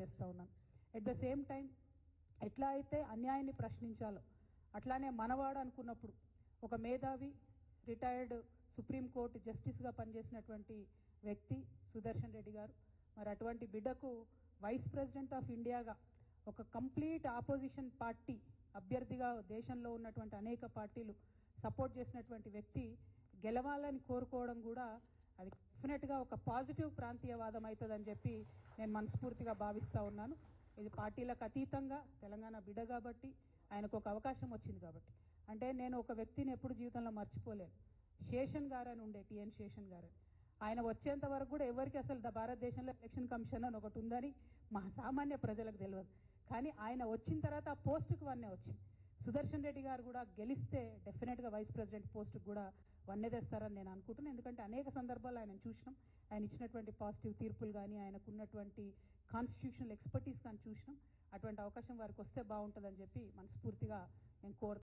తెలియజేస్తా ఉన్నాను. At the same time ఎట్లా అయితే అన్యాయాన్ని ప్రశ్నించాలో అట్లానే మనవాడు అనుకున్నప్పుడు ఒక మేధావి రిటైర్డ్ సుప్రీంకోర్టు జస్టిస్గా పనిచేసినటువంటి వ్యక్తి సుదర్శన్ రెడ్డి గారు, మరి అటువంటి బిడ్డకు వైస్ ప్రెసిడెంట్ ఆఫ్ ఇండియాగా ఒక కంప్లీట్ ఆపోజిషన్ పార్టీ అభ్యర్థిగా దేశంలో ఉన్నటువంటి అనేక పార్టీలు సపోర్ట్ చేసినటువంటి వ్యక్తి గెలవాలని కోరుకోవడం కూడా అది డెఫినెట్గా ఒక పాజిటివ్ ప్రాంతీయవాదం అవుతుందని చెప్పి నేను మనస్ఫూర్తిగా భావిస్తూ ఉన్నాను. ఇది పార్టీలకు అతీతంగా తెలంగాణ బిడ్డ కాబట్టి ఆయనకు ఒక అవకాశం వచ్చింది కాబట్టి. అంటే నేను ఒక వ్యక్తిని ఎప్పుడు జీవితంలో మర్చిపోలేను. శేషన్ గారు అని ఉండే, టిఎన్ శేషన్ గారు అని. ఆయన వచ్చేంత వరకు కూడా ఎవరికి అసలు భారతదేశంలో ఎలక్షన్ కమిషన్ అని ఒకటి ఉందని మా సామాన్య ప్రజలకు తెలియదు. కానీ ఆయన వచ్చిన తర్వాత ఆ పోస్టుకు వన్నే వచ్చింది. సుదర్శన్ రెడ్డి గారు కూడా గెలిస్తే డెఫినెట్గా వైస్ ప్రెసిడెంట్ పోస్టుకు కూడా వన్నే తెస్తారని నేను అనుకుంటున్నాను. ఎందుకంటే అనేక సందర్భాల్లో ఆయన చూసినాం, ఆయన ఇచ్చినటువంటి పాజిటివ్ తీర్పులు కానీ ఆయనకు ఉన్నటువంటి కాన్స్టిట్యూషనల్ ఎక్స్పర్టీస్ కానీ చూసినాం. అటువంటి అవకాశం వారికి వస్తే బాగుంటుందని చెప్పి మనస్ఫూర్తిగా నేను